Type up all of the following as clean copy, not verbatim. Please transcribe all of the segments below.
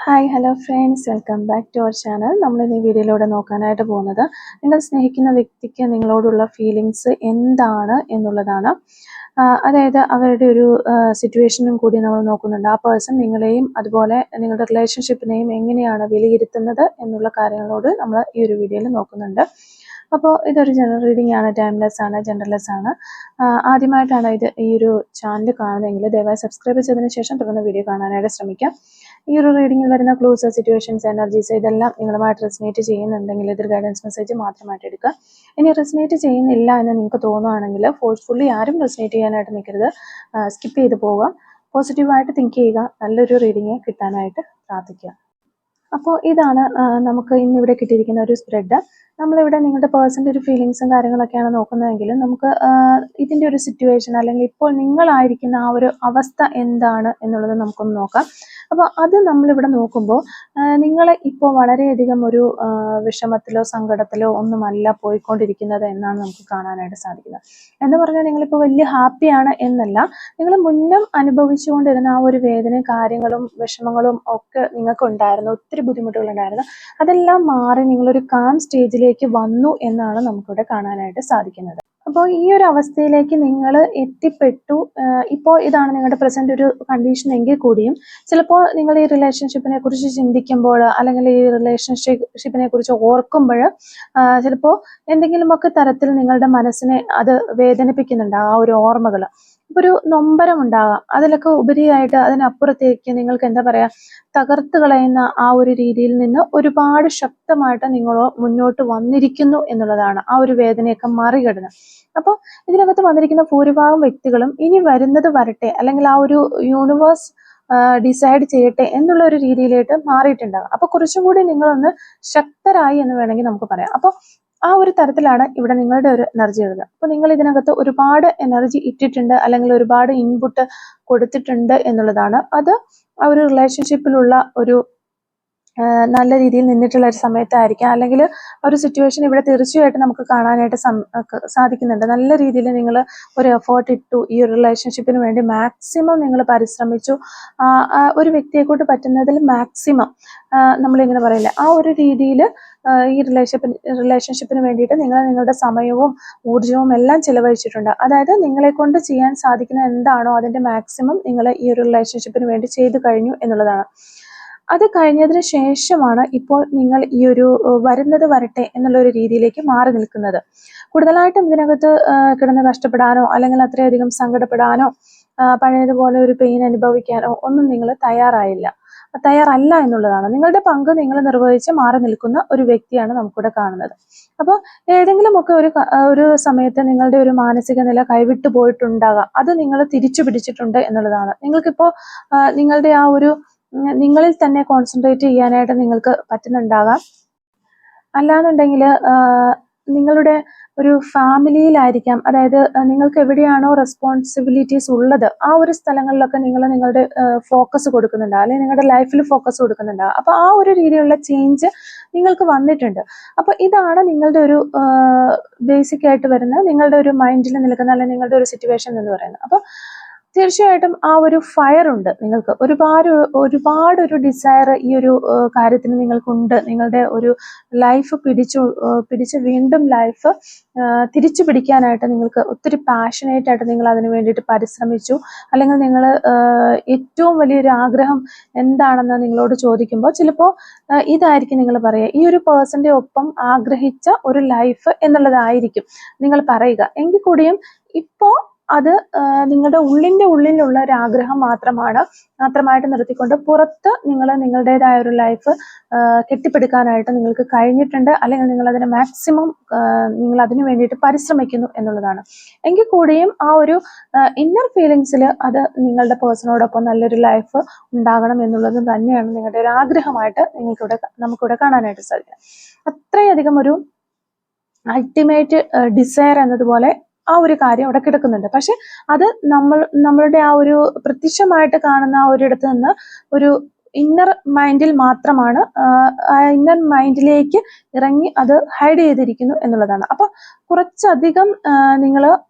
Hi hello friends, welcome back to our channel. നമ്മളിന്ന് ഈ വീഡിയോയിലൂടെ നോക്കാനായിട്ട് പോകുന്നത് നിങ്ങൾ സ്നേഹിക്കുന്ന വ്യക്തിക്ക് നിങ്ങളോടുള്ള ഫീലിങ്സ് എന്താണ് എന്നുള്ളതാണ്. അതായത് അവരുടെ ഒരു സിറ്റുവേഷനും കൂടി നമ്മൾ നോക്കുന്നുണ്ട്. ആ പേഴ്സൺ നിങ്ങളെയും അതുപോലെ നിങ്ങളുടെ റിലേഷൻഷിപ്പിനെയും എങ്ങനെയാണ് വിലയിരുത്തുന്നത് എന്നുള്ള കാര്യങ്ങളോട് നമ്മൾ ഈ ഒരു വീഡിയോയിൽ നോക്കുന്നുണ്ട്. അപ്പോൾ ഇതൊരു ജനറൽ റീഡിംഗ് ആണ്, ടൈംലെസ് ആണ്, ജെൻഡർലെസ് ആണ്. ആദ്യമായിട്ടാണ് ഈ ഒരു ചാനൽ കാണുന്നതെങ്കിൽ ദയവായി സബ്സ്ക്രൈബ് ചെയ്തതിന് ശേഷം തുടർന്ന് വീഡിയോ കാണാനായിട്ട് ശ്രമിക്കാം. ഈ ഒരു റീഡിങ്ങിൽ വരുന്ന ക്ലൂസ്, സിറ്റുവേഷൻസ്, എനർജീസ് ഇതെല്ലാം നിങ്ങളുമായിട്ട് റെസനേറ്റ് ചെയ്യുന്നുണ്ടെങ്കിൽ ഇതൊരു ഗൈഡൻസ് മെസ്സേജ് മാത്രമായിട്ട് എടുക്കുക. ഇനി റെസനേറ്റ് ചെയ്യുന്നില്ല എന്ന് നിങ്ങൾക്ക് തോന്നുകയാണെങ്കിൽ ഫോഴ്സ്ഫുള്ളി ആരും റെസനേറ്റ് ചെയ്യാനായിട്ട് നിൽക്കരുത്, സ്കിപ്പ് ചെയ്ത് പോവുക. പോസിറ്റീവായിട്ട് തിങ്ക് ചെയ്യുക, നല്ലൊരു റീഡിങ് കിട്ടാനായിട്ട് പ്രാർത്ഥിക്കുക. അപ്പോൾ ഇതാണ് നമുക്ക് ഇന്നിവിടെ കിട്ടിയിരിക്കുന്ന ഒരു സ്പ്രെഡ്. നമ്മളിവിടെ നിങ്ങളുടെ പേഴ്സൻ്റെ ഒരു ഫീലിങ്സും കാര്യങ്ങളൊക്കെയാണ് നോക്കുന്നതെങ്കിൽ നമുക്ക് ഇതിൻ്റെ ഒരു സിറ്റുവേഷൻ അല്ലെങ്കിൽ ഇപ്പോൾ നിങ്ങളായിരിക്കുന്ന ആ ഒരു അവസ്ഥ എന്താണ് എന്നുള്ളത് നമുക്കൊന്ന് നോക്കാം. അപ്പോൾ അത് നമ്മളിവിടെ നോക്കുമ്പോൾ നിങ്ങൾ ഇപ്പോൾ വളരെയധികം ഒരു വിഷമത്തിലോ സങ്കടത്തിലോ ഒന്നുമല്ല പോയിക്കൊണ്ടിരിക്കുന്നത് എന്നാണ് നമുക്ക് കാണാനായിട്ട് സാധിക്കുന്നത്. എന്ന് പറഞ്ഞാൽ നിങ്ങളിപ്പോൾ വലിയ ഹാപ്പിയാണ് എന്നല്ല, നിങ്ങൾ മുന്നും അനുഭവിച്ചുകൊണ്ടിരുന്ന ആ ഒരു വേദനയും കാര്യങ്ങളും വിഷമങ്ങളും ഒക്കെ നിങ്ങൾക്ക് ഉണ്ടായിരുന്നു, ഒത്തിരി ബുദ്ധിമുട്ടുകളുണ്ടായിരുന്നു. അതെല്ലാം മാറി നിങ്ങളൊരു കാം സ്റ്റേജിലേക്ക് വന്നു എന്നാണ് നമുക്കിവിടെ കാണാനായിട്ട് സാധിക്കുന്നത്. അപ്പോൾ ഈ ഒരു അവസ്ഥയിലേക്ക് നിങ്ങൾ എത്തിപ്പെട്ടു. ഇപ്പോൾ ഇതാണ് നിങ്ങളുടെ പ്രസന്റ് ഒരു കണ്ടീഷൻ എങ്കിൽ കൂടിയും ചിലപ്പോൾ നിങ്ങൾ ഈ റിലേഷൻഷിപ്പിനെ കുറിച്ച് ചിന്തിക്കുമ്പോൾ അല്ലെങ്കിൽ ഈ റിലേഷൻഷിപ്പിനെ കുറിച്ച് ഓർക്കുമ്പോൾ ചിലപ്പോൾ എന്തെങ്കിലുമൊക്കെ തരത്തിൽ നിങ്ങളുടെ മനസ്സിനെ അത് വേദനിപ്പിക്കുന്നുണ്ട് ആ ഒരു ഓർമ്മകൾ. ഒരു നൊമ്പരം ഉണ്ടാകാം. അതിലൊക്കെ ഉപരിയായിട്ട് അതിനപ്പുറത്തേക്ക് നിങ്ങൾക്ക് എന്താ പറയാ, തകർത്ത് കളയുന്ന ആ ഒരു രീതിയിൽ നിന്ന് ഒരുപാട് ശക്തമായിട്ട് നിങ്ങൾ മുന്നോട്ട് വന്നിരിക്കുന്നു എന്നുള്ളതാണ് ആ ഒരു വേദനയൊക്കെ മറികടന്ന്. അപ്പോൾ ഇതിനകത്ത് വന്നിരിക്കുന്ന ഭൂരിഭാഗം വ്യക്തികളും ഇനി വരുന്നത് വരട്ടെ, അല്ലെങ്കിൽ ആ ഒരു യൂണിവേഴ്സ് ഡിസൈഡ് ചെയ്യട്ടെ എന്നുള്ള ഒരു രീതിയിലേക്ക് മാറിയിട്ടുണ്ടാകും. അപ്പൊ കുറച്ചും കൂടി നിങ്ങളൊന്ന് ശക്തരായി എന്ന് വേണമെങ്കിൽ നമുക്ക് പറയാം. അപ്പോൾ ആ ഒരു തരത്തിലാണ് ഇവിടെ നിങ്ങളുടെ ഒരു എനർജി ഉള്ളത്. അപ്പൊ നിങ്ങൾ ഇതിനകത്ത് ഒരുപാട് എനർജി ഇട്ടിട്ടുണ്ട് അല്ലെങ്കിൽ ഒരുപാട് ഇൻപുട്ട് കൊടുത്തിട്ടുണ്ട് എന്നുള്ളതാണ്. അത് ആ ഒരു റിലേഷൻഷിപ്പിലുള്ള ഒരു നല്ല രീതിയിൽ നിന്നിട്ടുള്ള ഒരു സമയത്തായിരിക്കാം, അല്ലെങ്കിൽ ഒരു സിറ്റുവേഷൻ ഇവിടെ തീർച്ചയായിട്ടും നമുക്ക് കാണാനായിട്ട് സാധിക്കുന്നുണ്ട്. നല്ല രീതിയിൽ നിങ്ങൾ ഒരു എഫേർട്ട് ഇട്ടു, ഈ ഒരു റിലേഷൻഷിപ്പിന് വേണ്ടി മാക്സിമം നിങ്ങൾ പരിശ്രമിച്ചു. ഒരു വ്യക്തിയെക്കൊണ്ട് പറ്റുന്നതിൽ മാക്സിമം നമ്മളിങ്ങനെ പറയില്ല, ആ ഒരു രീതിയിൽ ഈ റിലേഷൻഷിപ്പിന് വേണ്ടിയിട്ട് നിങ്ങൾ നിങ്ങളുടെ സമയവും ഊർജവും എല്ലാം ചിലവഴിച്ചിട്ടുണ്ട്. അതായത് നിങ്ങളെ കൊണ്ട് ചെയ്യാൻ സാധിക്കുന്ന എന്താണോ അതിന്റെ മാക്സിമം നിങ്ങൾ ഈ ഒരു റിലേഷൻഷിപ്പിന് വേണ്ടി ചെയ്തു കഴിഞ്ഞു എന്നുള്ളതാണ്. അത് കഴിഞ്ഞതിന് ശേഷമാണ് ഇപ്പോൾ നിങ്ങൾ ഈ ഒരു വരുന്നത് വരട്ടെ എന്നുള്ള ഒരു രീതിയിലേക്ക് മാറി നിൽക്കുന്നത്. കൂടുതലായിട്ടും ഇതിനകത്ത് കിടന്ന് കഷ്ടപ്പെടാനോ അല്ലെങ്കിൽ അത്രയധികം സങ്കടപ്പെടാനോ പഴയതുപോലെ ഒരു പെയിൻ അനുഭവിക്കാനോ ഒന്നും നിങ്ങൾ തയ്യാറല്ല എന്നുള്ളതാണ്. നിങ്ങളുടെ പങ്ക് നിങ്ങൾ നിർവഹിച്ച് മാറി നിൽക്കുന്ന ഒരു വ്യക്തിയാണ് നമുക്കിവിടെ കാണുന്നത്. അപ്പോൾ ഏതെങ്കിലുമൊക്കെ ഒരു സമയത്ത് നിങ്ങളുടെ ഒരു മാനസിക നില കൈവിട്ടു പോയിട്ടുണ്ടാകാം. അത് നിങ്ങൾ തിരിച്ചു പിടിച്ചിട്ടുണ്ട് എന്നുള്ളതാണ്. നിങ്ങൾക്കിപ്പോൾ നിങ്ങളുടെ ആ ഒരു നിങ്ങളിൽ തന്നെ കോൺസെൻട്രേറ്റ് ചെയ്യാനായിട്ട് നിങ്ങൾക്ക് പറ്റുന്നുണ്ടാകാം. അല്ലാന്നുണ്ടെങ്കിൽ നിങ്ങളുടെ ഒരു ഫാമിലിയിലായിരിക്കാം, അതായത് നിങ്ങൾക്ക് എവിടെയാണോ റെസ്പോൺസിബിലിറ്റീസ് ഉള്ളത് ആ ഒരു സ്ഥലങ്ങളിലൊക്കെ നിങ്ങൾ നിങ്ങളുടെ ഫോക്കസ് കൊടുക്കുന്നുണ്ടാകും, അല്ലെങ്കിൽ നിങ്ങളുടെ ലൈഫിൽ ഫോക്കസ് കൊടുക്കുന്നുണ്ടാകും. അപ്പോൾ ആ ഒരു രീതിയിലുള്ള ചേഞ്ച് നിങ്ങൾക്ക് വന്നിട്ടുണ്ട്. അപ്പോൾ ഇതാണ് നിങ്ങളുടെ ഒരു ബേസിക് ആയിട്ട് വരുന്ന നിങ്ങളുടെ ഒരു മൈൻഡിൽ നിൽക്കുന്ന അല്ലെങ്കിൽ നിങ്ങളുടെ ഒരു സിറ്റുവേഷൻ എന്ന് പറയുന്നത്. അപ്പോൾ തീർച്ചയായിട്ടും ആ ഒരു ഫയർ ഉണ്ട് നിങ്ങൾക്ക്, ഒരുപാട് ഒരു ഡിസയർ ഈ ഒരു കാര്യത്തിന് നിങ്ങൾക്കുണ്ട്. നിങ്ങളുടെ ഒരു ലൈഫ് പിടിച്ച് വീണ്ടും ലൈഫ് തിരിച്ചു പിടിക്കാനായിട്ട് നിങ്ങൾക്ക് ഒത്തിരി പാഷനേറ്റ് ആയിട്ട് നിങ്ങൾ അതിന് വേണ്ടിയിട്ട് പരിശ്രമിച്ചു. അല്ലെങ്കിൽ നിങ്ങൾ ഏറ്റവും വലിയൊരു ആഗ്രഹം എന്താണെന്ന് നിങ്ങളോട് ചോദിക്കുമ്പോൾ ചിലപ്പോൾ ഇതായിരിക്കും നിങ്ങൾ പറയുക, ഈ ഒരു പേഴ്സന്റെ ഒപ്പം ആഗ്രഹിച്ച ഒരു ലൈഫ് എന്നുള്ളതായിരിക്കും നിങ്ങൾ പറയുക. എങ്കിൽ കൂടിയും ഇപ്പോൾ അത് നിങ്ങളുടെ ഉള്ളിലുള്ള ഒരു ആഗ്രഹം മാത്രമായിട്ട് നിർത്തിക്കൊണ്ട് പുറത്ത് നിങ്ങൾ നിങ്ങളുടേതായ ഒരു ലൈഫ് കെട്ടിപ്പടുക്കാനായിട്ട് നിങ്ങൾക്ക് കഴിഞ്ഞിട്ടുണ്ട്, അല്ലെങ്കിൽ നിങ്ങൾ അതിന് മാക്സിമം നിങ്ങൾ അതിനു വേണ്ടിയിട്ട് പരിശ്രമിക്കുന്നു എന്നുള്ളതാണ്. എങ്കിൽ കൂടിയും ആ ഒരു ഇന്നർ ഫീലിങ്സിൽ അത് നിങ്ങളുടെ പേഴ്സണോടൊപ്പം നല്ലൊരു ലൈഫ് ഉണ്ടാകണം എന്നുള്ളത് തന്നെയാണ് നിങ്ങളുടെ ഒരു ആഗ്രഹമായിട്ട് നമുക്കിവിടെ കാണാനായിട്ട് സാധിക്കും. അത്രയധികം ഒരു അൾട്ടിമേറ്റ് ഡിസയർ എന്നതുപോലെ ആ ഒരു കാര്യം അവിടെ കിടക്കുന്നുണ്ട്. പക്ഷെ അത് നമ്മളുടെ ആ ഒരു പ്രത്യക്ഷമായിട്ട് കാണുന്ന ആ ഒരിടത്ത് നിന്ന് ഒരു ഇന്നർ മൈൻഡിൽ മാത്രമാണ്, ഇന്നർ മൈൻഡിലേക്ക് ഇറങ്ങി അത് ഹൈഡ് ചെയ്തിരിക്കുന്നു എന്നുള്ളതാണ്. അപ്പൊ കുറച്ചധികം നിങ്ങൾ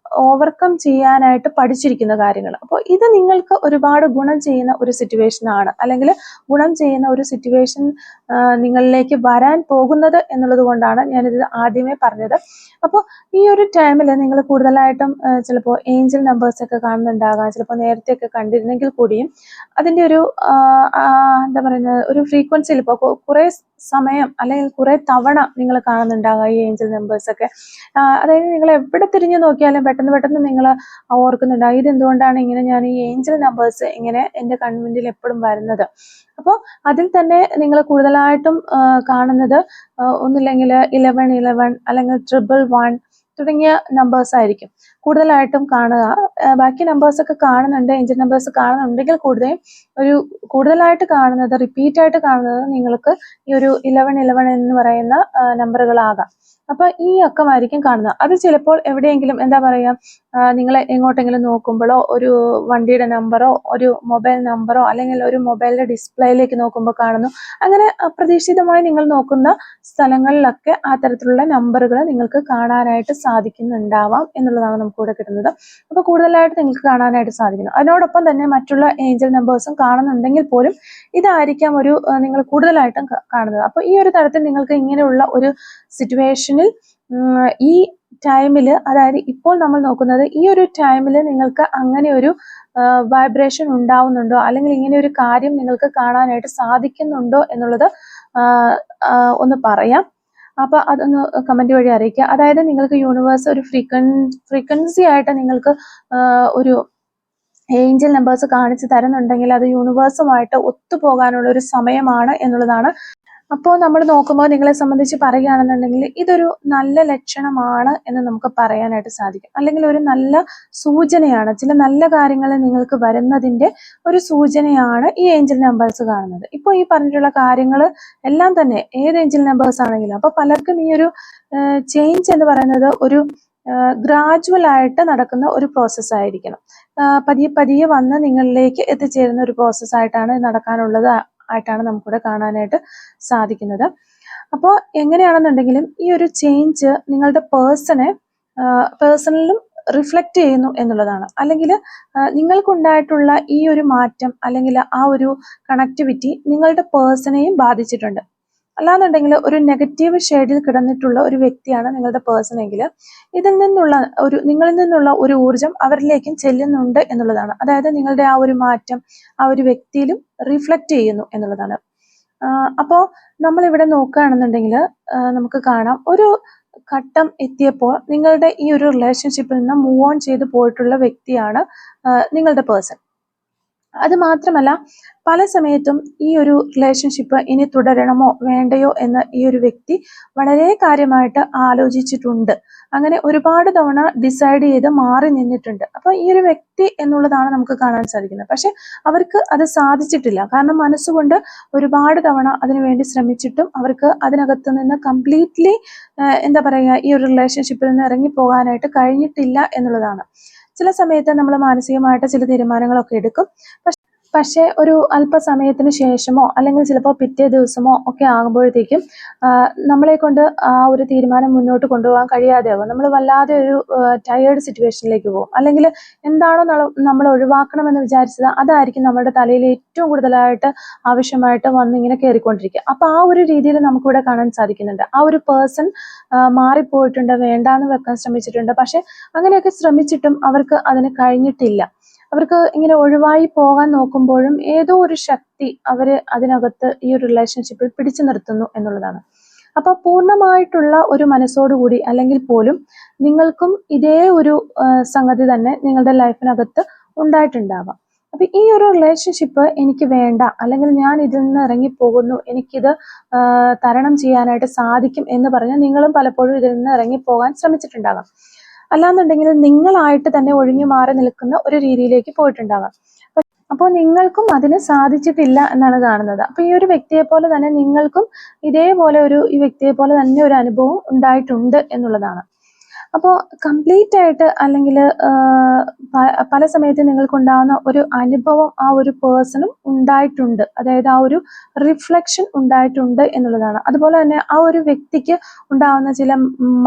ഓവർകം ചെയ്യാനായിട്ട് പഠിച്ചിരിക്കുന്ന കാര്യങ്ങൾ. അപ്പോൾ ഇത് നിങ്ങൾക്ക് ഒരുപാട് ഗുണം ചെയ്യുന്ന ഒരു സിറ്റുവേഷൻ ആണ്, അല്ലെങ്കിൽ ഗുണം ചെയ്യുന്ന ഒരു സിറ്റുവേഷൻ നിങ്ങളിലേക്ക് വരാൻ പോകുന്നത് എന്നുള്ളത് കൊണ്ടാണ് ഞാനിത് ആദ്യമേ പറഞ്ഞത്. അപ്പോൾ ഈ ഒരു ടൈമിൽ നിങ്ങൾ കൂടുതലായിട്ടും ചിലപ്പോൾ ഏഞ്ചൽ നമ്പേഴ്സ് ഒക്കെ കാണുന്നുണ്ടാകാം, ചിലപ്പോൾ നേരത്തെ ഒക്കെ കണ്ടിരുന്നെങ്കിൽ കൂടിയും അതിൻ്റെ ഒരു എന്താ പറയുന്നത്, ഒരു ഫ്രീക്വൻസിയിൽ ഇപ്പോൾ കുറേ സമയം അല്ലെങ്കിൽ കുറെ തവണ നിങ്ങൾ കാണുന്നുണ്ടാകുക ഈ ഏഞ്ചൽ നമ്പേഴ്സ് ഒക്കെ. അതായത് നിങ്ങൾ എവിടെ തിരിഞ്ഞു നോക്കിയാലും പെട്ടെന്ന് നിങ്ങൾ ഓർക്കുന്നുണ്ടാകും ഇതെന്തുകൊണ്ടാണ് ഇങ്ങനെ ഞാൻ ഈ ഏഞ്ചൽ നമ്പേഴ്സ് ഇങ്ങനെ എൻ്റെ കൺമുന്നിൽ എപ്പോഴും വരുന്നത്. അപ്പോൾ അതിൽ തന്നെ നിങ്ങൾ കൂടുതലായിട്ടും കാണുന്നത് ഒന്നില്ലെങ്കിൽ 1111 അല്ലെങ്കിൽ 111 തുടങ്ങിയ നമ്പേഴ്സ് ആയിരിക്കും കൂടുതലായിട്ടും കാണുക. ബാക്കി നമ്പേഴ്സ് ഒക്കെ കാണുന്നുണ്ട്, ഏഞ്ചൽ നമ്പേഴ്സ് കാണുന്നുണ്ടെങ്കിൽ കൂടുതലായിട്ട് കാണുന്നത്, റിപ്പീറ്റ് ആയിട്ട് കാണുന്നത് നിങ്ങൾക്ക് ഈ ഒരു 1111 എന്ന് പറയുന്ന നമ്പറുകളാകാം. അപ്പൊ ഈ അക്കമായിരിക്കും കാണുന്നത്. അത് ചിലപ്പോൾ എവിടെയെങ്കിലും എന്താ പറയാ, നിങ്ങൾ എങ്ങോട്ടെങ്കിലും നോക്കുമ്പോഴോ ഒരു വണ്ടിയുടെ നമ്പറോ ഒരു മൊബൈൽ നമ്പറോ അല്ലെങ്കിൽ ഒരു മൊബൈലിന്റെ ഡിസ്പ്ലേയിലേക്ക് നോക്കുമ്പോൾ കാണുന്നു. അങ്ങനെ അപ്രതീക്ഷിതമായി നിങ്ങൾ നോക്കുന്ന സ്ഥലങ്ങളിലൊക്കെ ആ തരത്തിലുള്ള നമ്പറുകൾ നിങ്ങൾക്ക് കാണാനായിട്ട് സാധിക്കുന്നുണ്ടാവാം എന്നുള്ളതാണ് നമുക്ക് ഇവിടെ കിട്ടുന്നത്. അപ്പൊ കൂടുതലായിട്ട് നിങ്ങൾക്ക് കാണാനായിട്ട് സാധിക്കുന്നു. അതിനോടൊപ്പം തന്നെ മറ്റുള്ള ഏഞ്ചൽ നമ്പേഴ്സും കാണുന്നുണ്ടെങ്കിൽ പോലും ഇതായിരിക്കാം നിങ്ങൾ കൂടുതലായിട്ടും കാണുന്നത്. അപ്പൊ ഈ ഒരു തരത്തിൽ നിങ്ങൾക്ക് ഇങ്ങനെയുള്ള ഒരു സിറ്റുവേഷനിൽ ഈ ടൈമിൽ, അതായത് ഇപ്പോൾ നമ്മൾ നോക്കുന്നത് ഈ ഒരു ടൈമിൽ നിങ്ങൾക്ക് അങ്ങനെ ഒരു വൈബ്രേഷൻ ഉണ്ടാവുന്നുണ്ടോ, അല്ലെങ്കിൽ ഇങ്ങനെ ഒരു കാര്യം നിങ്ങൾക്ക് കാണാനായിട്ട് സാധിക്കുന്നുണ്ടോ എന്നുള്ളത് ഒന്ന് പറയാം. അപ്പൊ അതൊന്ന് കമന്റ് വഴി അറിയിക്കുക. അതായത് നിങ്ങൾക്ക് യൂണിവേഴ്സ് ഒരു ഫ്രീക്വൻസി ആയിട്ട് നിങ്ങൾക്ക് ഒരു ഏഞ്ചൽ നമ്പേഴ്സ് കാണിച്ചു തരുന്നുണ്ടെങ്കിൽ അത് യൂണിവേഴ്സുമായിട്ട് ഒത്തുപോകാനുള്ള ഒരു സമയമാണ് എന്നുള്ളതാണ്. അപ്പോൾ നമ്മൾ നോക്കുമ്പോൾ നിങ്ങളെ സംബന്ധിച്ച് പറയുകയാണെന്നുണ്ടെങ്കിൽ ഇതൊരു നല്ല ലക്ഷണമാണ് എന്ന് നമുക്ക് പറയാനായിട്ട് സാധിക്കും, അല്ലെങ്കിൽ ഒരു നല്ല സൂചനയാണ്, ചില നല്ല കാര്യങ്ങൾ നിങ്ങൾക്ക് വരുന്നതിന്റെ ഒരു സൂചനയാണ് ഈ ഏഞ്ചൽ നമ്പേഴ്സ് കാണുന്നത്. ഇപ്പോൾ ഈ പറഞ്ഞിട്ടുള്ള കാര്യങ്ങൾ എല്ലാം തന്നെ ഏത് ഏഞ്ചൽ നമ്പേഴ്സ് ആണെങ്കിലും, അപ്പോൾ പലർക്കും ഈ ഒരു ചേഞ്ച് എന്ന് പറയുന്നത് ഒരു ഗ്രാജുവൽ ആയിട്ട് നടക്കുന്ന ഒരു പ്രോസസ്സ് ആയിരിക്കണം. പതിയെ വന്ന് നിങ്ങളിലേക്ക് എത്തിച്ചേരുന്ന ഒരു പ്രോസസ്സ് ആയിട്ടാണ് നടക്കാനുള്ളത് ആയിട്ടാണ് നമുക്കിവിടെ കാണാനായിട്ട് സാധിക്കുന്നത്. അപ്പോൾ എങ്ങനെയാണെന്നുണ്ടെങ്കിലും ഈ ഒരു ചേഞ്ച് നിങ്ങളുടെ പേഴ്സണലിലും റിഫ്ലക്റ്റ് ചെയ്യുന്നു എന്നുള്ളതാണ്. അല്ലെങ്കിൽ നിങ്ങൾക്കുണ്ടായിട്ടുള്ള ഈ ഒരു മാറ്റം അല്ലെങ്കിൽ ആ ഒരു കണക്ടിവിറ്റി നിങ്ങളുടെ പേഴ്സണെയും ബാധിച്ചിട്ടുണ്ട്. അല്ലാന്നുണ്ടെങ്കിൽ ഒരു നെഗറ്റീവ് ഷെയ്ഡിൽ കിടന്നിട്ടുള്ള ഒരു വ്യക്തിയാണ് നിങ്ങളുടെ പേഴ്സൺ എങ്കിൽ നിങ്ങളിൽ നിന്നുള്ള ഒരു ഊർജം അവരിലേക്കും ചെല്ലുന്നുണ്ട് എന്നുള്ളതാണ്. അതായത് നിങ്ങളുടെ ആ ഒരു മാറ്റം ആ ഒരു വ്യക്തിയിലും റിഫ്ലക്റ്റ് ചെയ്യുന്നു എന്നുള്ളതാണ്. അപ്പോൾ നമ്മളിവിടെ നോക്കുകയാണെന്നുണ്ടെങ്കിൽ നമുക്ക് കാണാം, ഒരു ഘട്ടം എത്തിയപ്പോൾ നിങ്ങളുടെ ഈ ഒരു റിലേഷൻഷിപ്പിൽ നിന്ന് മൂവ് ഓൺ ചെയ്ത് പോയിട്ടുള്ള വ്യക്തിയാണ് നിങ്ങളുടെ പേഴ്സൺ. അത് മാത്രമല്ല, പല സമയത്തും ഈ ഒരു റിലേഷൻഷിപ്പ് ഇനി തുടരണമോ വേണ്ടയോ എന്ന് ഈ ഒരു വ്യക്തി വളരെ കാര്യമായിട്ട് ആലോചിച്ചിട്ടുണ്ട്. അങ്ങനെ ഒരുപാട് തവണ ഡിസൈഡ് ചെയ്ത് മാറി നിന്നിട്ടുണ്ട്. അപ്പോൾ ഈ ഒരു വ്യക്തി എന്നുള്ളതാണ് നമുക്ക് കാണാൻ സാധിക്കുന്നത്. പക്ഷെ അവർക്ക് അത് സാധിച്ചിട്ടില്ല. കാരണം മനസ്സുകൊണ്ട് ഒരുപാട് തവണ അതിനുവേണ്ടി ശ്രമിച്ചിട്ടും അവർക്ക് അതിനകത്ത് നിന്ന് കംപ്ലീറ്റ്ലി എന്താ പറയുക, ഈ ഒരു റിലേഷൻഷിപ്പിൽ നിന്ന് ഇറങ്ങിപ്പോകാനായിട്ട് കഴിഞ്ഞിട്ടില്ല എന്നുള്ളതാണ്. ചില സമയത്ത് നമ്മൾ മാനസികമായിട്ട് ചില തീരുമാനങ്ങളൊക്കെ എടുക്കും. പക്ഷേ ഒരു അല്പസമയത്തിന് ശേഷമോ അല്ലെങ്കിൽ ചിലപ്പോൾ പിറ്റേ ദിവസമോ ഒക്കെ ആകുമ്പോഴത്തേക്കും നമ്മളെ കൊണ്ട് ആ ഒരു തീരുമാനം മുന്നോട്ട് കൊണ്ടുപോകാൻ കഴിയാതെ ആകും. നമ്മൾ വല്ലാതെ ഒരു ടയേർഡ് സിറ്റുവേഷനിലേക്ക് പോകും. അല്ലെങ്കിൽ എന്താണോ നമ്മൾ ഒഴിവാക്കണമെന്ന് വിചാരിച്ചത് അതായിരിക്കും നമ്മുടെ തലയിൽ ഏറ്റവും കൂടുതലായിട്ട് ആവശ്യമായിട്ട് വന്നിങ്ങനെ കയറിക്കൊണ്ടിരിക്കുക. അപ്പോൾ ആ ഒരു രീതിയിൽ നമുക്കിവിടെ കാണാൻ സാധിക്കുന്നുണ്ട്. ആ ഒരു പേഴ്സൺ മാറിപ്പോയിട്ടുണ്ട്, വേണ്ടാന്ന് വെക്കാൻ ശ്രമിച്ചിട്ടുണ്ട്. പക്ഷെ അങ്ങനെയൊക്കെ ശ്രമിച്ചിട്ടും അവർക്ക് അതിന് കഴിഞ്ഞിട്ടില്ല. അവർക്ക് ഇങ്ങനെ ഒഴിവായി പോകാൻ നോക്കുമ്പോഴും ഏതോ ഒരു ശക്തി അവര് അതിനകത്ത് ഈ ഒരു റിലേഷൻഷിപ്പിൽ പിടിച്ചു നിർത്തുന്നു എന്നുള്ളതാണ്. അപ്പൊ പൂർണ്ണമായിട്ടുള്ള ഒരു മനസ്സോടുകൂടി അല്ലെങ്കിൽ പോലും നിങ്ങൾക്കും ഇതേ ഒരു സംഗതി തന്നെ നിങ്ങളുടെ ലൈഫിനകത്ത് ഉണ്ടായിട്ടുണ്ടാവാം. അപ്പൊ ഈ ഒരു റിലേഷൻഷിപ്പ് എനിക്ക് വേണ്ട, അല്ലെങ്കിൽ ഞാൻ ഇതിൽ നിന്ന് ഇറങ്ങിപ്പോകുന്നു, എനിക്കിത് തരണം ചെയ്യാനായിട്ട് സാധിക്കും എന്ന് പറഞ്ഞ് നിങ്ങളും പലപ്പോഴും ഇതിൽ നിന്ന് ഇറങ്ങിപ്പോകാൻ ശ്രമിച്ചിട്ടുണ്ടാകാം. അല്ലാന്നുണ്ടെങ്കിൽ നിങ്ങളായിട്ട് തന്നെ ഒഴിഞ്ഞു മാറി നിൽക്കുന്ന ഒരു രീതിയിലേക്ക് പോയിട്ടുണ്ടാകാം. അപ്പോൾ നിങ്ങൾക്കും അതിന് സാധിച്ചിട്ടില്ല എന്നാണ് കാണുന്നത്. അപ്പൊ ഈ ഒരു വ്യക്തിയെ പോലെ തന്നെ നിങ്ങൾക്കും ഇതേപോലെ ഈ വ്യക്തിയെ പോലെ തന്നെ ഒരു അനുഭവം ഉണ്ടായിട്ടുണ്ട് എന്നുള്ളതാണ്. അപ്പോൾ കംപ്ലീറ്റ് ആയിട്ട് അല്ലെങ്കിൽ പല സമയത്ത് നിങ്ങൾക്കുണ്ടാകുന്ന ഒരു അനുഭവം ആ ഒരു പേഴ്സണും ഉണ്ടായിട്ടുണ്ട്, അതായത് ആ ഒരു റിഫ്ലക്ഷൻ ഉണ്ടായിട്ടുണ്ട് എന്നുള്ളതാണ്. അതുപോലെ തന്നെ ആ ഒരു വ്യക്തിക്ക് ഉണ്ടാകുന്ന ചില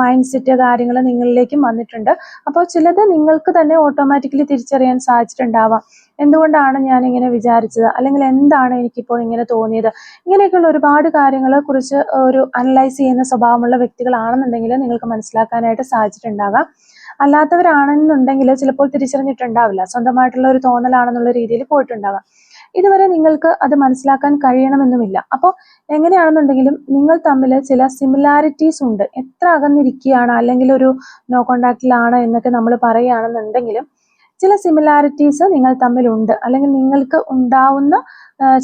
മൈൻഡ് സെറ്റ് കാര്യങ്ങൾ നിങ്ങളിലേക്കും വന്നിട്ടുണ്ട്. അപ്പോൾ ചിലത് നിങ്ങൾക്ക് തന്നെ ഓട്ടോമാറ്റിക്കലി തിരിച്ചറിയാൻ സാധിച്ചിട്ടുണ്ടാവാം. എന്തുകൊണ്ടാണ് ഞാൻ ഇങ്ങനെ വിചാരിച്ചത്, അല്ലെങ്കിൽ എന്താണ് എനിക്കിപ്പോൾ ഇങ്ങനെ തോന്നിയത്, ഇങ്ങനെയൊക്കെയുള്ള ഒരുപാട് കാര്യങ്ങളെ കുറിച്ച് ഒരു അനലൈസ് ചെയ്യുന്ന സ്വഭാവമുള്ള വ്യക്തികളാണെന്നുണ്ടെങ്കിൽ നിങ്ങൾക്ക് മനസ്സിലാക്കാനായിട്ട് സാധിച്ചിട്ടുണ്ടാകാം. അല്ലാത്തവരാണെന്നുണ്ടെങ്കിൽ ചിലപ്പോൾ തിരിച്ചറിഞ്ഞിട്ടുണ്ടാവില്ല, സ്വന്തമായിട്ടുള്ള ഒരു തോന്നലാണെന്നുള്ള രീതിയിൽ പോയിട്ടുണ്ടാകാം. ഇതുവരെ നിങ്ങൾക്ക് അത് മനസ്സിലാക്കാൻ കഴിയണമെന്നുമില്ല. അപ്പോൾ എങ്ങനെയാണെന്നുണ്ടെങ്കിലും നിങ്ങൾ തമ്മിൽ ചില സിമിലാരിറ്റീസ് ഉണ്ട്. എത്ര അകന്നിരിക്കുകയാണ് അല്ലെങ്കിൽ ഒരു നോ കോണ്ടാക്റ്റിലാണ് എന്നൊക്കെ നമ്മൾ പറയുകയാണെന്നുണ്ടെങ്കിലും ചില സിമിലാരിറ്റീസ് നിങ്ങൾ തമ്മിലുണ്ട്, അല്ലെങ്കിൽ നിങ്ങൾക്ക് ഉണ്ടാവുന്ന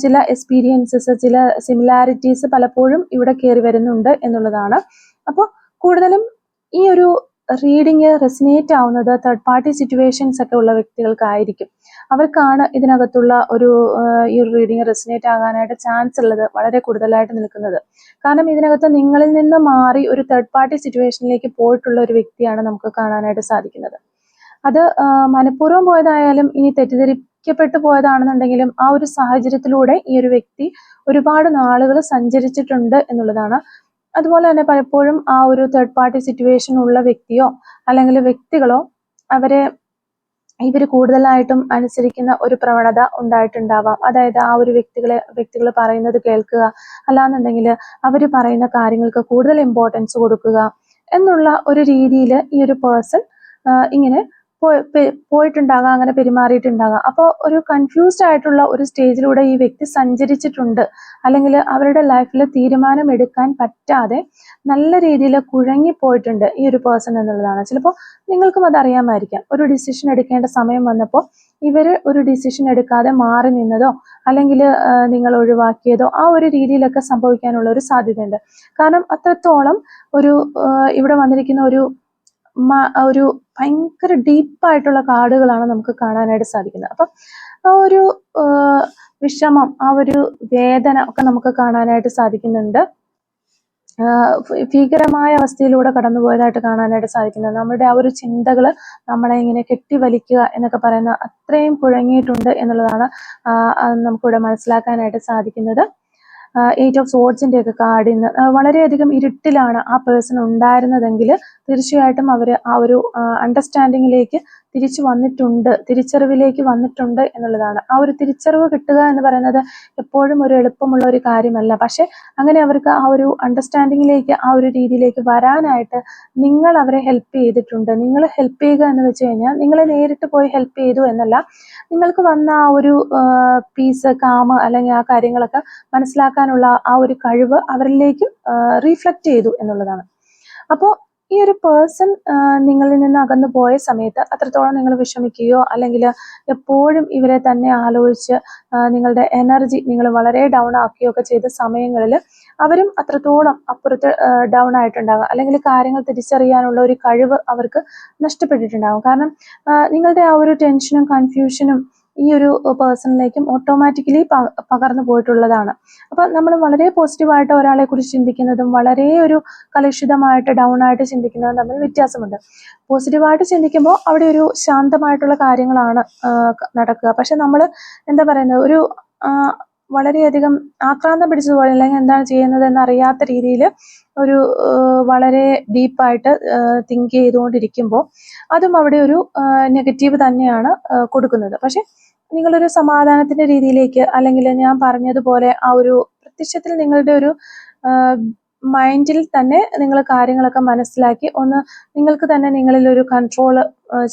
ചില എക്സ്പീരിയൻസസ്, ചില സിമിലാരിറ്റീസ് പലപ്പോഴും ഇവിടെ കയറി വരുന്നുണ്ട് എന്നുള്ളതാണ്. അപ്പോൾ കൂടുതലും ഈ ഒരു റീഡിങ് റെസിനേറ്റ് ആവുന്നത് തേർഡ് പാർട്ടി സിറ്റുവേഷൻസ് ഒക്കെ ഉള്ള വ്യക്തികൾക്കായിരിക്കും. അവർക്കാണ് ഇതിനകത്തുള്ള ഒരു ഈ ഒരു റീഡിങ് റെസിനേറ്റ് ആകാനായിട്ട് ചാൻസ് ഉള്ളത് വളരെ കൂടുതലായിട്ട് നിൽക്കുന്നത്. കാരണം ഇതിനകത്ത് നിങ്ങളിൽ നിന്ന് മാറി ഒരു തേർഡ് പാർട്ടി സിറ്റുവേഷനിലേക്ക് പോയിട്ടുള്ള ഒരു വ്യക്തിയാണ് നമുക്ക് കാണാനായിട്ട് സാധിക്കുന്നത്. അത് മനഃപൂർവ്വം പോയതായാലും ഇനി തെറ്റിദ്ധരിക്കപ്പെട്ടു പോയതാണെന്നുണ്ടെങ്കിലും ആ ഒരു സാഹചര്യത്തിലൂടെ ഈ ഒരു വ്യക്തി ഒരുപാട് നാളുകൾ സഞ്ചരിച്ചിട്ടുണ്ട് എന്നുള്ളതാണ്. അതുപോലെ തന്നെ പലപ്പോഴും ആ ഒരു തേർഡ് പാർട്ടി സിറ്റുവേഷൻ ഉള്ള വ്യക്തിയോ അല്ലെങ്കിൽ വ്യക്തികളോ ഇവർ കൂടുതലായിട്ടും അനുസരിക്കുന്ന ഒരു പ്രവണത ഉണ്ടായിട്ടുണ്ടാവാം. അതായത് ആ ഒരു വ്യക്തികൾ പറയുന്നത് കേൾക്കുക, അല്ലാന്നുണ്ടെങ്കിൽ അവർ പറയുന്ന കാര്യങ്ങൾക്ക് കൂടുതൽ ഇമ്പോർട്ടൻസ് കൊടുക്കുക എന്നുള്ള ഒരു രീതിയിൽ ഈ ഒരു പേഴ്സൺ ഇങ്ങനെ പോയിട്ടുണ്ടാകാം, അങ്ങനെ പെരുമാറിയിട്ടുണ്ടാകാം. അപ്പോൾ ഒരു കൺഫ്യൂസ്ഡ് ആയിട്ടുള്ള ഒരു സ്റ്റേജിലൂടെ ഈ വ്യക്തി സഞ്ചരിച്ചിട്ടുണ്ട്, അല്ലെങ്കിൽ അവരുടെ ലൈഫിൽ തീരുമാനം എടുക്കാൻ പറ്റാതെ നല്ല രീതിയിൽ കുഴങ്ങിപ്പോയിട്ടുണ്ട് ഈ ഒരു പേഴ്സൺ എന്നുള്ളതാണ്. ചിലപ്പോൾ നിങ്ങൾക്കും അതറിയാമായിരിക്കാം. ഒരു ഡിസിഷൻ എടുക്കേണ്ട സമയം വന്നപ്പോൾ ഇവർ ഒരു ഡിസിഷൻ എടുക്കാതെ മാറി നിന്നതോ അല്ലെങ്കിൽ നിങ്ങൾ ഒഴിവാക്കിയതോ ആ ഒരു രീതിയിലൊക്കെ സംഭവിക്കാനുള്ള ഒരു സാധ്യതയുണ്ട്. കാരണം അത്രത്തോളം ഇവിടെ വന്നിരിക്കുന്ന ഒരു ഭയങ്കര ഡീപ്പായിട്ടുള്ള കാർഡുകളാണ് നമുക്ക് കാണാനായിട്ട് സാധിക്കുന്നത്. അപ്പം ആ ഒരു വിഷമം, ആ ഒരു വേദന ഒക്കെ നമുക്ക് കാണാനായിട്ട് സാധിക്കുന്നുണ്ട്. ഭീകരമായ അവസ്ഥയിലൂടെ കടന്നുപോയതായിട്ട് കാണാനായിട്ട് സാധിക്കുന്നത്. നമ്മുടെ ആ ഒരു ചിന്തകൾ നമ്മളെ ഇങ്ങനെ കെട്ടിവലിക്കുക എന്നൊക്കെ പറയുന്ന അത്രയും കുഴങ്ങിയിട്ടുണ്ട് എന്നുള്ളതാണ് നമുക്കിവിടെ മനസ്സിലാക്കാനായിട്ട് സാധിക്കുന്നത്. 8 ഓഫ് സോർഡ്സിന്റെ ഒക്കെ കാർഡിൽ നിന്ന് വളരെയധികം ഇരുട്ടിലാണ് ആ പേഴ്സൺ ഉണ്ടായിരുന്നതെങ്കിൽ തീർച്ചയായിട്ടും അവർ ആ ഒരു അണ്ടർസ്റ്റാൻഡിങ്ങിലേക്ക് തിരിച്ചറിവിലേക്ക് വന്നിട്ടുണ്ട് എന്നുള്ളതാണ്. ആ ഒരു തിരിച്ചറിവ് കിട്ടുക എന്ന് പറയുന്നത് എപ്പോഴും ഒരു എളുപ്പമുള്ള ഒരു കാര്യമല്ല. പക്ഷെ അങ്ങനെ അവർക്ക് ആ ഒരു അണ്ടർസ്റ്റാൻഡിങ്ങിലേക്ക്, ആ ഒരു രീതിയിലേക്ക് വരാനായിട്ട് നിങ്ങൾ അവരെ ഹെൽപ്പ് ചെയ്തിട്ടുണ്ട്. നിങ്ങൾ ഹെൽപ്പ് ചെയ്യുക എന്ന് വെച്ച് കഴിഞ്ഞാൽ നിങ്ങളെ നേരിട്ട് പോയി ഹെൽപ്പ് ചെയ്തു എന്നല്ല, നിങ്ങൾക്ക് വന്ന ആ ഒരു പീസ്, കാമ് അല്ലെങ്കിൽ ആ കാര്യങ്ങളൊക്കെ മനസ്സിലാക്കാനുള്ള ആ ഒരു കഴിവ് അവരിലേക്ക് റീഫ്ലക്റ്റ് ചെയ്തു എന്നുള്ളതാണ്. അപ്പോൾ ഈ ഒരു പേഴ്സൺ നിങ്ങളിൽ നിന്ന് അകന്നു പോയ സമയത്ത് അത്രത്തോളം നിങ്ങൾ വിഷമിക്കുകയോ അല്ലെങ്കിൽ എപ്പോഴും ഇവരെ തന്നെ ആലോചിച്ച് നിങ്ങളുടെ എനർജി നിങ്ങൾ വളരെ ഡൗൺ ആക്കുകയോ ഒക്കെ ചെയ്ത സമയങ്ങളിൽ അവരും അത്രത്തോളം അപ്പുറത്ത് ഡൗൺ ആയിട്ടുണ്ടാകും, അല്ലെങ്കിൽ കാര്യങ്ങൾ തിരിച്ചറിയാനുള്ള ഒരു കഴിവ് അവർക്ക് നഷ്ടപ്പെട്ടിട്ടുണ്ടാകും. കാരണം നിങ്ങളുടെ ആ ഒരു ടെൻഷനും കൺഫ്യൂഷനും ഈ ഒരു പേഴ്സണിലേക്കും ഓട്ടോമാറ്റിക്കലി പകർന്നു പോയിട്ടുള്ളതാണ്. അപ്പൊ നമ്മൾ വളരെ പോസിറ്റീവായിട്ട് ഒരാളെ കുറിച്ച് ചിന്തിക്കുന്നതും വളരെ ഒരു കലുഷിതമായിട്ട് ഡൗൺ ആയിട്ട് ചിന്തിക്കുന്നതും തമ്മിൽ വ്യത്യാസമുണ്ട്. പോസിറ്റീവായിട്ട് ചിന്തിക്കുമ്പോൾ അവിടെ ഒരു ശാന്തമായിട്ടുള്ള കാര്യങ്ങളാണ് നടക്കുക. പക്ഷെ നമ്മൾ എന്താ പറയുന്നത്, ഒരു വളരെയധികം ആക്രാന്തം പിടിച്ചതുപോലെ, അല്ലെങ്കിൽ എന്താണ് ചെയ്യുന്നത് എന്നറിയാത്ത രീതിയിൽ ഒരു വളരെ ഡീപ്പായിട്ട് തിങ്ക് ചെയ്തുകൊണ്ടിരിക്കുമ്പോൾ അതും അവിടെ ഒരു നെഗറ്റീവ് തന്നെയാണ് കൊടുക്കുന്നത്. പക്ഷെ നിങ്ങളൊരു സമാധാനത്തിന്റെ രീതിയിലേക്ക്, അല്ലെങ്കിൽ ഞാൻ പറഞ്ഞതുപോലെ ആ ഒരു പ്രത്യക്ഷത്തിൽ നിങ്ങളുടെ ഒരു മൈൻഡിൽ തന്നെ നിങ്ങൾ കാര്യങ്ങളൊക്കെ മനസ്സിലാക്കി നിങ്ങൾക്ക് തന്നെ നിങ്ങളിൽ ഒരു കൺട്രോൾ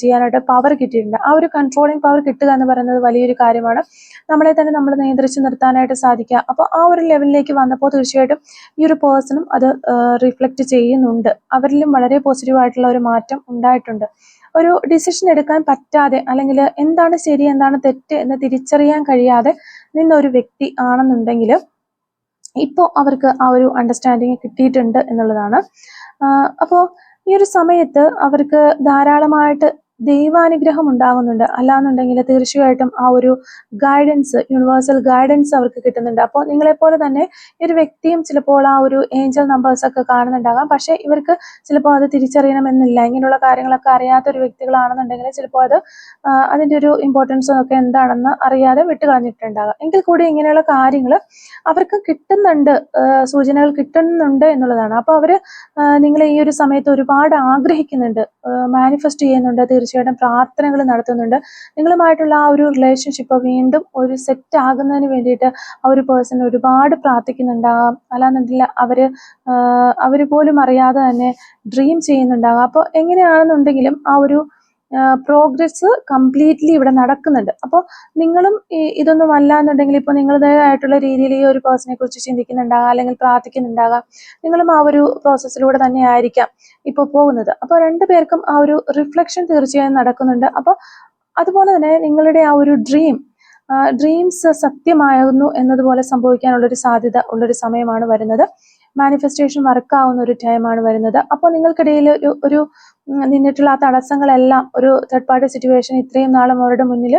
ചെയ്യാനായിട്ട് പവർ കിട്ടിയിട്ടുണ്ട്. ആ ഒരു കൺട്രോളിങ് പവർ കിട്ടുക എന്ന് പറയുന്നത് വലിയൊരു കാര്യമാണ്. നമ്മളെ തന്നെ നമ്മൾ നിയന്ത്രിച്ച് നിർത്താനായിട്ട് സാധിക്കുക. അപ്പോൾ ആ ഒരു ലെവലിലേക്ക് വന്നപ്പോൾ തീർച്ചയായിട്ടും ഈ ഒരു പേഴ്സണും അത് റിഫ്ലക്റ്റ് ചെയ്യുന്നുണ്ട്. അവരിലും വളരെ പോസിറ്റീവായിട്ടുള്ള ഒരു മാറ്റം ഉണ്ടായിട്ടുണ്ട്. ഒരു ഡിസിഷൻ എടുക്കാൻ പറ്റാതെ, അല്ലെങ്കിൽ എന്താണ് ശരി എന്താണ് തെറ്റ് എന്ന് തിരിച്ചറിയാൻ കഴിയാതെ നിന്ന ഒരു വ്യക്തി ആണെന്നുണ്ടെങ്കിൽ ഇപ്പോൾ അവർക്ക് ആ ഒരു അണ്ടർസ്റ്റാൻഡിങ് കിട്ടിയിട്ടുണ്ട് എന്നുള്ളതാണ്. അപ്പോൾ ഈ ഒരു സമയത്ത് അവർക്ക് ധാരാളമായിട്ട് ദൈവാനുഗ്രഹം ഉണ്ടാകുന്നുണ്ട്. അല്ലാന്നുണ്ടെങ്കിൽ തീർച്ചയായിട്ടും ആ ഒരു ഗൈഡൻസ്, യൂണിവേഴ്സൽ ഗൈഡൻസ് അവർക്ക് കിട്ടുന്നുണ്ട്. അപ്പോൾ നിങ്ങളെപ്പോലെ തന്നെ ഈ ഒരു വ്യക്തിയും ചിലപ്പോൾ ആ ഒരു ഏഞ്ചൽ നമ്പേഴ്സ് ഒക്കെ കാണുന്നുണ്ടാകാം. പക്ഷേ ഇവർക്ക് ചിലപ്പോൾ അത് തിരിച്ചറിയണമെന്നില്ല. ഇങ്ങനെയുള്ള കാര്യങ്ങളൊക്കെ അറിയാത്തൊരു വ്യക്തികളാണെന്നുണ്ടെങ്കിൽ ചിലപ്പോൾ അതിൻ്റെ ഒരു ഇമ്പോർട്ടൻസും ഒക്കെ എന്താണെന്ന് അറിയാതെ വിട്ടുകളഞ്ഞിട്ടുണ്ടാകാം. എങ്കിൽ കൂടി ഇങ്ങനെയുള്ള കാര്യങ്ങൾ അവർക്ക് കിട്ടുന്നുണ്ട്, സൂചനകൾ കിട്ടുന്നുണ്ട് എന്നുള്ളതാണ്. അപ്പോൾ അവർ നിങ്ങളെ ഈ ഒരു സമയത്ത് ഒരുപാട് ആഗ്രഹിക്കുന്നുണ്ട്, മാനിഫെസ്റ്റ് ചെയ്യുന്നുണ്ട്, തീർച്ചയായിട്ടും പ്രാർത്ഥനകൾ നടത്തുന്നുണ്ട്. നിങ്ങളുമായിട്ടുള്ള ആ ഒരു റിലേഷൻഷിപ്പ് വീണ്ടും ഒരു സെറ്റ് ആകുന്നതിന് വേണ്ടിയിട്ട് ആ ഒരു പേഴ്സൺ ഒരുപാട് പ്രാർത്ഥിക്കുന്നുണ്ടാകാം. അല്ലാന്നുണ്ടെങ്കിൽ അവർ പോലും അറിയാതെ തന്നെ ഡ്രീം ചെയ്യുന്നുണ്ടാകാം. അപ്പോൾ എങ്ങനെയാണെന്നുണ്ടെങ്കിലും ആ ഒരു പ്രോഗ്രസ് കംപ്ലീറ്റ്ലി ഇവിടെ നടക്കുന്നുണ്ട്. അപ്പോൾ നിങ്ങളും ഇതൊന്നും അല്ല എന്നുണ്ടെങ്കിൽ ഇപ്പോൾ നിങ്ങളുടേതായിട്ടുള്ള രീതിയിൽ ഈ ഒരു പേഴ്സണെ കുറിച്ച് ചിന്തിക്കുന്നുണ്ടാകാം, അല്ലെങ്കിൽ പ്രാർത്ഥിക്കുന്നുണ്ടാകാം. നിങ്ങളും ആ ഒരു പ്രോസസ്സിലൂടെ തന്നെ ആയിരിക്കാം ഇപ്പോൾ പോകുന്നത്. അപ്പോൾ രണ്ടുപേർക്കും ആ ഒരു റിഫ്ലക്ഷൻ തീർച്ചയായും നടക്കുന്നുണ്ട്. അപ്പോൾ അതുപോലെ തന്നെ നിങ്ങളുടെ ആ ഒരു ഡ്രീംസ് സത്യമാകുന്നു എന്നതുപോലെ സംഭവിക്കാനുള്ളൊരു സാധ്യത ഉള്ളൊരു സമയമാണ് വരുന്നത്. മാനിഫെസ്റ്റേഷൻ വർക്കാവുന്ന ഒരു ടൈമാണ് വരുന്നത്. അപ്പോൾ നിങ്ങൾക്കിടയിൽ ഒരു നിന്നിട്ടുള്ള ആ തടസ്സങ്ങളെല്ലാം, ഒരു തേർഡ് പാർട്ടി സിറ്റുവേഷൻ ഇത്രയും നാളും അവരുടെ മുന്നിൽ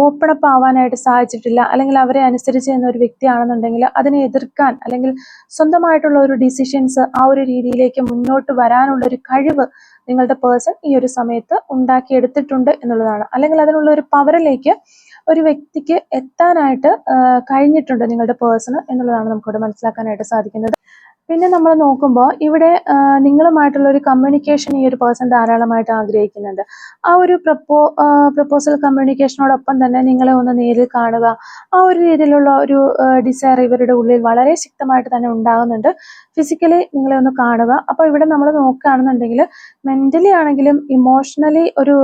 ഓപ്പൺ അപ്പ് ആവാനായിട്ട് സാധിച്ചിട്ടില്ല, അല്ലെങ്കിൽ അവരെ അനുസരിച്ച് ചെയ്യുന്ന ഒരു വ്യക്തിയാണെന്നുണ്ടെങ്കിൽ അതിനെ എതിർക്കാൻ, അല്ലെങ്കിൽ സ്വന്തമായിട്ടുള്ള ഒരു ഡിസിഷൻസ് ആ ഒരു രീതിയിലേക്ക് മുന്നോട്ട് വരാനുള്ള ഒരു കഴിവ് നിങ്ങളുടെ പേഴ്സൺ ഈ ഒരു സമയത്ത് ഉണ്ടാക്കിയെടുത്തിട്ടുണ്ട് എന്നുള്ളതാണ്. അല്ലെങ്കിൽ അതിനുള്ള ഒരു പവറിലേക്ക് ഒരു വ്യക്തിക്ക് എത്താനായിട്ട് കഴിഞ്ഞിട്ടുണ്ട് നിങ്ങളുടെ പേഴ്സണ് എന്നുള്ളതാണ് നമുക്കിവിടെ മനസ്സിലാക്കാനായിട്ട് സാധിക്കുന്നത്. പിന്നെ നമ്മൾ നോക്കുമ്പോൾ ഇവിടെ നിങ്ങളുമായിട്ടുള്ള ഒരു കമ്മ്യൂണിക്കേഷൻ ഈ ഒരു പേഴ്സൺ ധാരാളമായിട്ട് ആഗ്രഹിക്കുന്നുണ്ട്. ആ ഒരു പ്രപ്പോസൽ കമ്മ്യൂണിക്കേഷനോടൊപ്പം തന്നെ നിങ്ങളെ ഒന്ന് നേരിൽ കാണുക, ആ ഒരു രീതിയിലുള്ള ഒരു ഡിസയർ ഇവരുടെ ഉള്ളിൽ വളരെ ശക്തമായിട്ട് തന്നെ ഉണ്ടാകുന്നുണ്ട്. ഫിസിക്കലി നിങ്ങളെ ഒന്ന് കാണുക. അപ്പോൾ ഇവിടെ നമ്മൾ നോക്കുകയാണെന്നുണ്ടെങ്കിൽ മെന്റലി ആണെങ്കിലും ഇമോഷണലി ഒരു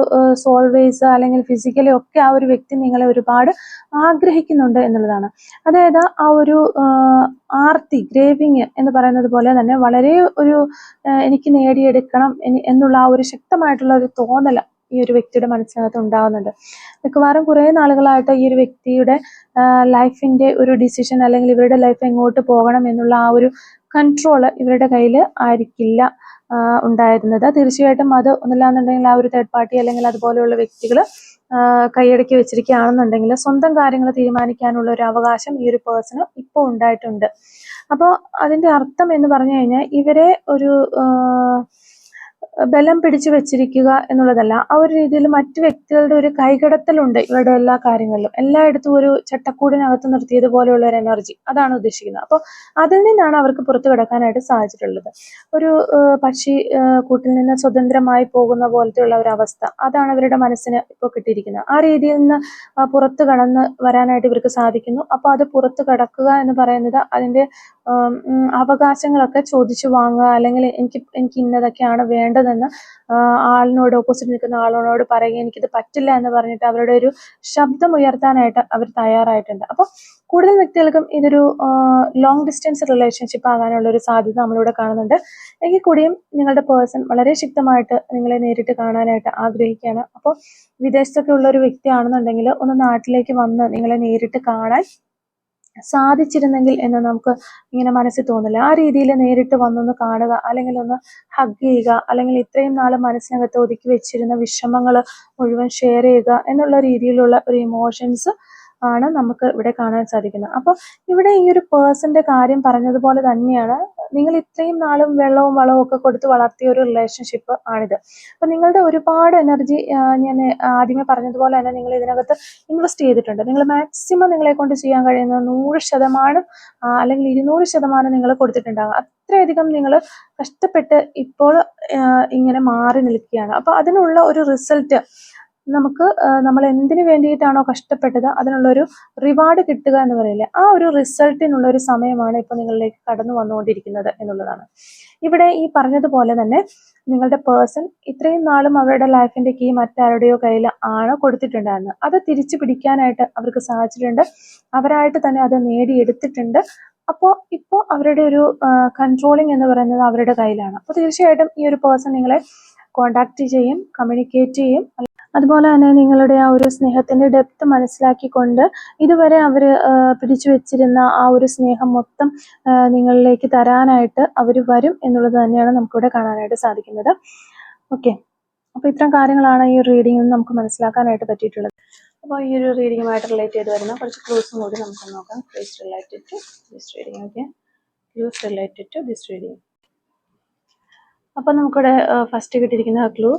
സോൾവേസ്, അല്ലെങ്കിൽ ഫിസിക്കലി ഒക്കെ ആ ഒരു വ്യക്തി നിങ്ങളെ ഒരുപാട് ആഗ്രഹിക്കുന്നുണ്ട് എന്നുള്ളതാണ്. അതായത് ആ ഒരു ആർത്തി, ഗ്രേവിങ് എന്ന് പറയുന്നത് പോലെ തന്നെ വളരെ ഒരു എനിക്ക് നേടിയെടുക്കണം എന്നുള്ള ആ ഒരു ശക്തമായിട്ടുള്ള ഒരു തോന്നൽ ഈ ഒരു വ്യക്തിയുടെ മനസ്സിനകത്ത് ഉണ്ടാകുന്നുണ്ട്. മിക്കവാറും കുറേ നാളുകളായിട്ട് ഈ ഒരു വ്യക്തിയുടെ ലൈഫിന്റെ ഒരു ഡിസിഷൻ, അല്ലെങ്കിൽ ഇവരുടെ ലൈഫ് എങ്ങോട്ട് പോകണം എന്നുള്ള ആ ഒരു കൺട്രോള് ഇവരുടെ കയ്യിൽ ആയിരിക്കില്ല ഉണ്ടായിരുന്നത്. തീർച്ചയായിട്ടും അത് ഒന്നില്ലാന്നുണ്ടെങ്കിൽ ആ ഒരു തേർഡ് പാർട്ടി, അല്ലെങ്കിൽ അതുപോലെയുള്ള വ്യക്തികൾ കൈയടക്കി വെച്ചിരിക്കുകയാണെന്നുണ്ടെങ്കിൽ സ്വന്തം കാര്യങ്ങൾ തീരുമാനിക്കാനുള്ള ഒരു അവകാശം ഈ ഒരു പേഴ്സണ് ഇപ്പോൾ ഉണ്ടായിട്ടുണ്ട്. അപ്പോൾ അതിന്റെ അർത്ഥം എന്ന് പറഞ്ഞു കഴിഞ്ഞാൽ ഇവരെ ഒരു ബലം പിടിച്ചു വെച്ചിരിക്കുക എന്നുള്ളതല്ല, ആ ഒരു രീതിയിൽ മറ്റു വ്യക്തികളുടെ ഒരു കൈകടത്തലുണ്ട് ഇവരുടെ എല്ലാ കാര്യങ്ങളിലും. എല്ലായിടത്തും ഒരു ചട്ടക്കൂടിനകത്ത് നിർത്തിയതുപോലെയുള്ള ഒരു എനർജി, അതാണ് ഉദ്ദേശിക്കുന്നത്. അപ്പോൾ അതിൽ നിന്നാണ് അവർക്ക് പുറത്തു കിടക്കാനായിട്ട് സാധിച്ചിട്ടുള്ളത്. ഒരു പക്ഷി കൂട്ടിൽ നിന്ന് സ്വതന്ത്രമായി പോകുന്ന പോലത്തെയുള്ള ഒരു അവസ്ഥ, അതാണ് ഇവരുടെ മനസ്സിന് ഇപ്പോൾ കിട്ടിയിരിക്കുന്നത്. ആ രീതിയിൽ നിന്ന് പുറത്ത് കടന്ന് വരാനായിട്ട് ഇവർക്ക് സാധിക്കുന്നു. അപ്പോൾ അത് പുറത്ത് കടക്കുക എന്ന് പറയുന്നത് അതിന്റെ അവകാശങ്ങളൊക്കെ ചോദിച്ചു വാങ്ങുക, അല്ലെങ്കിൽ എനിക്ക് ഇന്നതൊക്കെയാണ് വേണ്ടതെന്ന് ആളിനോട്, ഓപ്പോസിറ്റ് നിൽക്കുന്ന ആളിനോട് പറയുക, എനിക്കിത് പറ്റില്ല എന്ന് പറഞ്ഞിട്ട് അവരുടെ ഒരു ശബ്ദം ഉയർത്താനായിട്ട് അവർ തയ്യാറായിട്ടുണ്ട്. അപ്പോൾ കൂടുതൽ വ്യക്തികൾക്കും ഇതൊരു ലോങ് ഡിസ്റ്റൻസ് റിലേഷൻഷിപ്പ് ആകാനുള്ള ഒരു സാധ്യത നമ്മളിവിടെ കാണുന്നുണ്ട്. എങ്കിൽ കൂടിയും നിങ്ങളുടെ പേഴ്സൺ വളരെ ശക്തമായിട്ട് നിങ്ങളെ നേരിട്ട് കാണാനായിട്ട് ആഗ്രഹിക്കുകയാണ്. അപ്പോൾ വിദേശത്തൊക്കെ ഉള്ള ഒരു വ്യക്തിയാണെന്നുണ്ടെങ്കിൽ ഒന്ന് നാട്ടിലേക്ക് വന്ന് നിങ്ങളെ നേരിട്ട് കാണാൻ സാധിച്ചിരുന്നെങ്കിൽ എന്ന് നമുക്ക് ഇങ്ങനെ മനസ്സിൽ തോന്നില്ല. ആ രീതിയിൽ നേരിട്ട് വന്നൊന്ന് കാണുക, അല്ലെങ്കിൽ ഒന്ന് ഹഗ് ചെയ്യുക, അല്ലെങ്കിൽ ഇത്രയും നാൾ മനസ്സിനകത്ത് ഒതുക്കി വെച്ചിരുന്ന വിഷമങ്ങൾ മുഴുവൻ ഷെയർ ചെയ്യുക എന്നുള്ള രീതിയിലുള്ള ഒരു ഇമോഷൻസ് ആണ് നമുക്ക് ഇവിടെ കാണാൻ സാധിക്കുന്നത്. അപ്പോൾ ഇവിടെ ഈ ഒരു പേഴ്സന്റെ കാര്യം പറഞ്ഞതുപോലെ തന്നെയാണ്, നിങ്ങൾ ഇത്രയും നാളും വെള്ളവും വളവും ഒക്കെ കൊടുത്ത് വളർത്തിയ ഒരു റിലേഷൻഷിപ്പ് ആണിത്. അപ്പം നിങ്ങളുടെ ഒരുപാട് എനർജി ഞാൻ ആദ്യമേ പറഞ്ഞതുപോലെ തന്നെ നിങ്ങൾ ഇതിനകത്ത് ഇൻവെസ്റ്റ് ചെയ്തിട്ടുണ്ട്. നിങ്ങൾ മാക്സിമം നിങ്ങളെ കൊണ്ട് ചെയ്യാൻ കഴിയുന്ന 100% അല്ലെങ്കിൽ 200% നിങ്ങൾ കൊടുത്തിട്ടുണ്ടാകും. അത്രയധികം നിങ്ങൾ കഷ്ടപ്പെട്ട് ഇപ്പോൾ ഇങ്ങനെ മാറി നിൽക്കുകയാണ്. അപ്പോൾ അതിനുള്ള ഒരു റിസൾട്ട് നമുക്ക് നമ്മൾ എന്തിനു വേണ്ടിയിട്ടാണോ കഷ്ടപ്പെട്ടത് അതിനുള്ളൊരു റിവാർഡ് കിട്ടുക എന്ന് പറയില്ല, ആ ഒരു റിസൾട്ടിനുള്ള ഒരു സമയമാണ് ഇപ്പോൾ നിങ്ങളിലേക്ക് കടന്നു വന്നുകൊണ്ടിരിക്കുന്നത് എന്നുള്ളതാണ്. ഇവിടെ ഈ പറഞ്ഞതുപോലെ തന്നെ നിങ്ങളുടെ പേഴ്സൺ ഇത്രയും നാളും അവരുടെ ലൈഫിന്റെ കീ മറ്റാരുടെയോ കയ്യിൽ ആണ് കൊടുത്തിട്ടുണ്ടായിരുന്നത്. അത് തിരിച്ചു പിടിക്കാനായിട്ട് അവർക്ക് സാധിച്ചിട്ടുണ്ട്. അവരായിട്ട് തന്നെ അത് നേടിയെടുത്തിട്ടുണ്ട്. അപ്പോൾ ഇപ്പോൾ അവരുടെ ഒരു കൺട്രോളിങ് എന്ന് പറയുന്നത് അവരുടെ കയ്യിലാണ്. അപ്പോൾ തീർച്ചയായിട്ടും ഈ ഒരു പേഴ്സൺ നിങ്ങളെ കോണ്ടാക്ട് ചെയ്യും, കമ്മ്യൂണിക്കേറ്റ് ചെയ്യും. അതുപോലെ തന്നെ നിങ്ങളുടെ ആ ഒരു സ്നേഹത്തിന്റെ ഡെപ്ത് മനസ്സിലാക്കിക്കൊണ്ട് ഇതുവരെ അവർ പിടിച്ചു വെച്ചിരുന്ന ആ ഒരു സ്നേഹം മൊത്തം നിങ്ങളിലേക്ക് തരാനായിട്ട് അവർ വരും എന്നുള്ളത് തന്നെയാണ് നമുക്കിവിടെ കാണാനായിട്ട് സാധിക്കുന്നത്. ഓക്കെ, അപ്പോൾ ഇത്തരം കാര്യങ്ങളാണ് ഈ ഒരു റീഡിംഗിൽ നിന്ന് നമുക്ക് മനസ്സിലാക്കാനായിട്ട് പറ്റിയിട്ടുള്ളത്. അപ്പോൾ ഈ ഒരു റീഡിങ്ങുമായിട്ട് റിലേറ്റ് ചെയ്ത് വരുന്ന കുറച്ച് ക്ലൂസും കൂടി നമുക്ക് നോക്കാം. Clues related to this reading. Okay, clues related to this reading. അപ്പോൾ നമുക്കിവിടെ ഫസ്റ്റ് കിട്ടിയിരിക്കുന്ന ക്ലൂ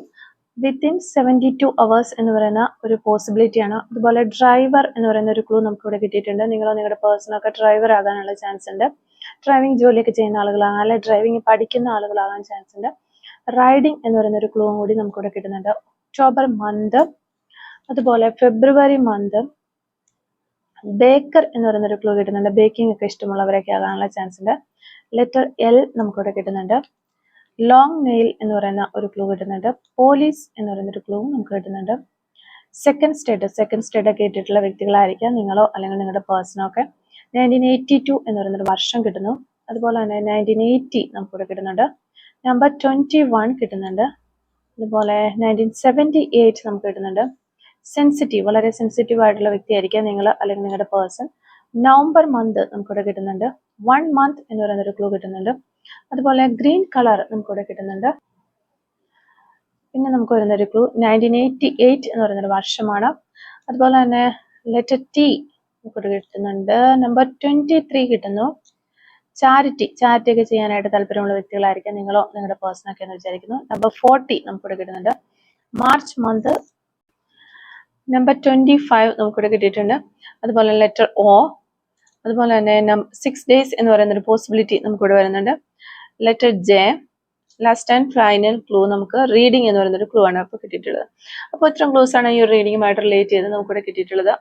വിത്തിൻ 72 hours എന്ന് പറയുന്ന ഒരു പോസിബിലിറ്റിയാണ്. അതുപോലെ ഡ്രൈവർ എന്ന് പറയുന്ന ഒരു ക്ലൂ നമുക്കിവിടെ കിട്ടിയിട്ടുണ്ട്. നിങ്ങളോ നിങ്ങളുടെ പേഴ്സണൊക്കെ ഡ്രൈവർ ആകാനുള്ള ചാൻസ് ഉണ്ട്. ഡ്രൈവിംഗ് ജോലിയൊക്കെ ചെയ്യുന്ന ആളുകളാകാൻ, അല്ലെങ്കിൽ ഡ്രൈവിംഗ് പഠിക്കുന്ന ആളുകളാകാൻ ചാൻസ് ഉണ്ട്. റൈഡിംഗ് എന്ന് പറയുന്ന ഒരു ക്ലൂവും കൂടി നമുക്കിവിടെ കിട്ടുന്നുണ്ട്. ഒക്ടോബർ മന്ത്, അതുപോലെ ഫെബ്രുവരി മന്ത്. ബേക്കർ എന്ന് പറയുന്ന ഒരു ക്ലൂ കിട്ടുന്നുണ്ട്. ബേക്കിംഗ് ഒക്കെ ഇഷ്ടമുള്ളവരൊക്കെ ആകാനുള്ള ചാൻസ് ഉണ്ട്. ലെറ്റർ എൽ നമുക്കിവിടെ കിട്ടുന്നുണ്ട്. ലോങ് നെയിൽ എന്ന് പറയുന്ന ഒരു ക്ലൂ കിട്ടുന്നുണ്ട്. പോലീസ് എന്ന് പറയുന്ന ഒരു ക്ലൂ നമുക്ക് കിട്ടുന്നുണ്ട്. സെക്കൻഡ് സ്റ്റേറ്റ് ഒക്കെ ഇട്ടിട്ടുള്ള വ്യക്തികളായിരിക്കാം നിങ്ങളോ അല്ലെങ്കിൽ നിങ്ങളുടെ പേഴ്സണോ ഒക്കെ. 1982 എന്ന് പറയുന്നൊരു വർഷം കിട്ടുന്നു. അതുപോലെ തന്നെ 1980 നമുക്കിവിടെ കിട്ടുന്നുണ്ട്. നമ്പർ 21 കിട്ടുന്നുണ്ട്. അതുപോലെ 1978 നമുക്ക് കിട്ടുന്നുണ്ട്. സെൻസിറ്റീവ്, വളരെ സെൻസിറ്റീവ് ആയിട്ടുള്ള വ്യക്തിയായിരിക്കാം നിങ്ങൾ അല്ലെങ്കിൽ നിങ്ങളുടെ പേഴ്സൺ. നവംബർ മന്ത് നമുക്കിവിടെ കിട്ടുന്നുണ്ട്. 1 month എന്ന് പറയുന്നൊരു ക്ലൂ കിട്ടുന്നുണ്ട്. അതുപോലെ ഗ്രീൻ കളർ നമുക്കിവിടെ കിട്ടുന്നുണ്ട്. പിന്നെ നമുക്ക് വരുന്നൊരു ക്ലൂ 1988 എന്ന് പറയുന്നൊരു വർഷമാണ്. അതുപോലെ തന്നെ ലെറ്റർ ടി നമുക്കിവിടെ കിട്ടുന്നുണ്ട്. നമ്പർ 23 കിട്ടുന്നു. ചാരിറ്റി ഒക്കെ ചെയ്യാനായിട്ട് താല്പര്യമുള്ള വ്യക്തികളായിരിക്കാം നിങ്ങളോ നിങ്ങളുടെ പേഴ്സണൊക്കെ എന്ന് വിചാരിക്കുന്നു. നമ്പർ 40 നമുക്കിവിടെ കിട്ടുന്നുണ്ട്. March month. നമ്പർ 25 നമുക്കിവിടെ കിട്ടിയിട്ടുണ്ട്. അതുപോലെ ലെറ്റർ ഒ. അതുപോലെ തന്നെ 6 days എന്ന് പറയുന്ന ഒരു പോസിബിലിറ്റി നമുക്കിവിടെ വരുന്നുണ്ട്. Letter J. Last and final clue നമുക്ക് റീഡിംഗ് എന്ന് പറയുന്ന ഒരു ക്ലൂ ആണ് ഇപ്പോൾ കിട്ടിയിട്ടുള്ളത്. അപ്പോൾ ഇത്രയും ക്ലൂസ് ആണ് ഈ ഒരു റീഡിങ്ങുമായിട്ട് റിലേറ്റ് ചെയ്ത് നമുക്കിവിടെ കിട്ടിയിട്ടുള്ളത്.